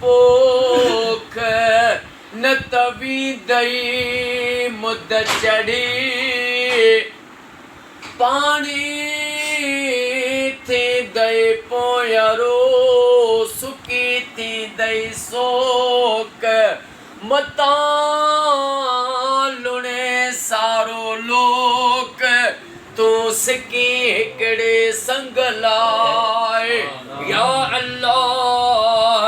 पोख न तवी दई मुद चढ़ी पानी थी दई पोयरो सुकी थी दई सोक मता लुणे सारो लोक तू सिकी हिकड़े संग लाए या अल्लाह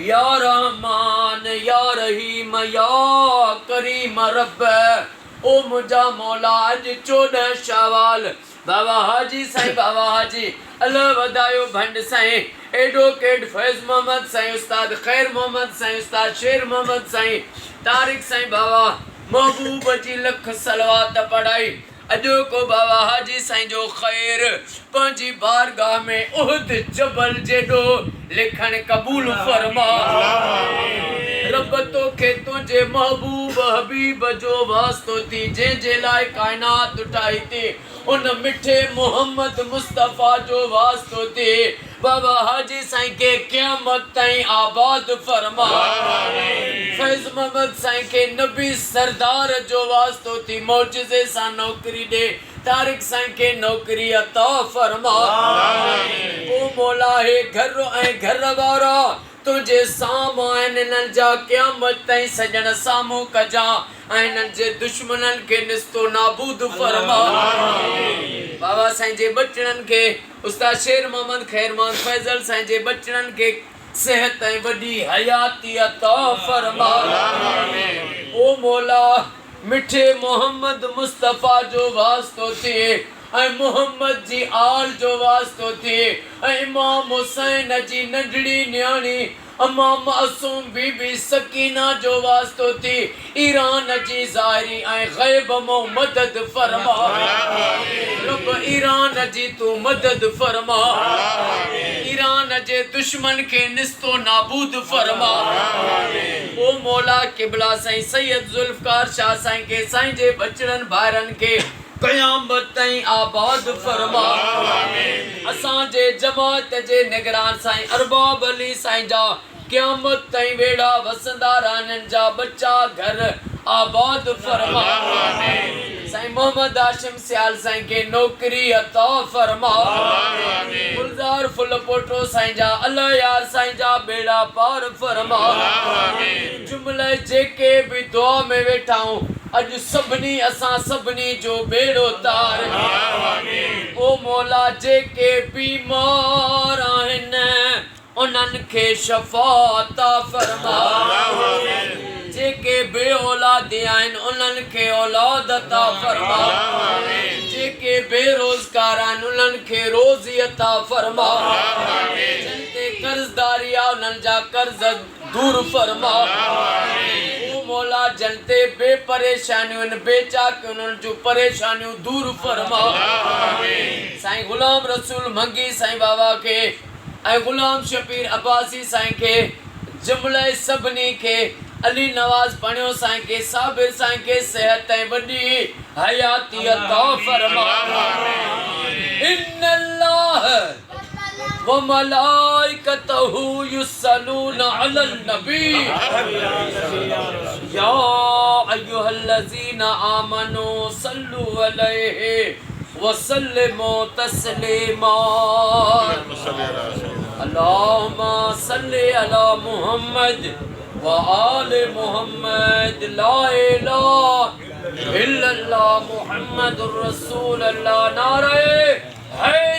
या रहमान या रहीम या करीम रब ओ मुझा मौला अज 14 शवाल बाबा हाजी साईं बाबा हाजी अल्लाह वदायो भंड साईं एडवोकेट फैज मोहम्मद साईं उस्ताद खैर मोहम्मद साईं उस्ताद शेर मोहम्मद साईं तारिक साईं बाबा महबूब जी लख सलवात पढ़ाई अजो को बाबा हाजी साईं जो खैर पंजी बारगाह में उहद जबल जेडो लिखण कबूल फरमा रब तो के तुझे महबूब हबीब जो वास्तो थी जे जे लाए कायनात उठाई थी उन मिठे मोहम्मद मुस्तफा जो वास्तो थी बाबा हाजी साईं के क़यामत ताईं आबाद फरमा फैज मोहम्मद साईं के नबी सरदार जो वास्तो थी मौजज़े सा नौकरी दे तारिक साईं के नौकरी अता फरमा ओ मौला है घर ऐं घर वारा तुझे सामान नन जा क़यामत ताईं सजण सामू कजा ऐं नन जे दुश्मनन के निस्तो नाबूद फरमा बाबा साईं जे बचड़न के उस्ताद शेर मोहम्मद खैर मोहम्मद फैजल साईं जे बचड़न के सेहत ऐं वडी हयाती अता फरमा ओ मौला मिठे मोहम्मद मुस्तफा जो वास्तो थी ऐं मोहम्मद जी आल जो वास्तो थी ऐं इमाम हुसैन जी नंढड़ी न्याणी अम्मा मासूम बीबी सकीना जो वास्तो थी ईरान जी ज़ाहिरी ऐं ग़ैब मो मदद फरमा रब ईरान जी तू मदद फरमा ईरान जे दुश्मन के निस्तो नाबूद फरमा ओ मौला किबला साईं सैयद जुल्फकार शाह साईं के साईं जे बचड़न भाइरन के क़यामत ताईं आबाद फरमा असां जे जमात जे निगरान साईं अरबाब अली साईं जा क़यामत ताईं वेड़ा वसंदा रानन जा बच्चा घर आबाद फरमा साईं मोहम्मद हाशिम सियाल साईं के नौकरी अता फरमा गुलजार फुल पोटो साईं जा अल्लाह यार साईं जा बेड़ा पार फरमा जुमले जेके भी दुआ में वेठाऊं अज सबनी असां सबनी जो बेड़ो तार ओ मौला जेके बीमार आहिनि उन्हनि खे शफ़ा अता फरमा जेके बे औलाद आहिनि उन्हनि खे औलाद अता फरमा जेके बेरोज़गार आहिनि उन्हनि खे रोज़ी अता फरमा जिन ते कर्ज़दारी आहे उन्हनि जा कर्ज़ दूर फरमा मौला जनते बेपरेशानियों बेचाक उन्हनि जूं परेशानियों दूर फरमा साईं गुलाम रसूल मंगी साईं बाबा के ऐं गुलाम शबीर अब्बासी साईं के जुमले सभिनी के अली नवाज़ पढ़ियो साईं के साबिर साईं के सेहत ऐं वॾी हयाती अता फरमा इन्नल्लाह व मलाइकतहु युसल्लूना अलन नबी या अय्युहल्लज़ीना आमनू सल्लु अलैहि व सल्लिमू तस्लीमा अल्लाहुम्मा सल्लि अला मुहम्मद व आले मुहम्मद ला इलाहा इल्लल्लाह मुहम्मदुर रसूलुल्लाह नारे है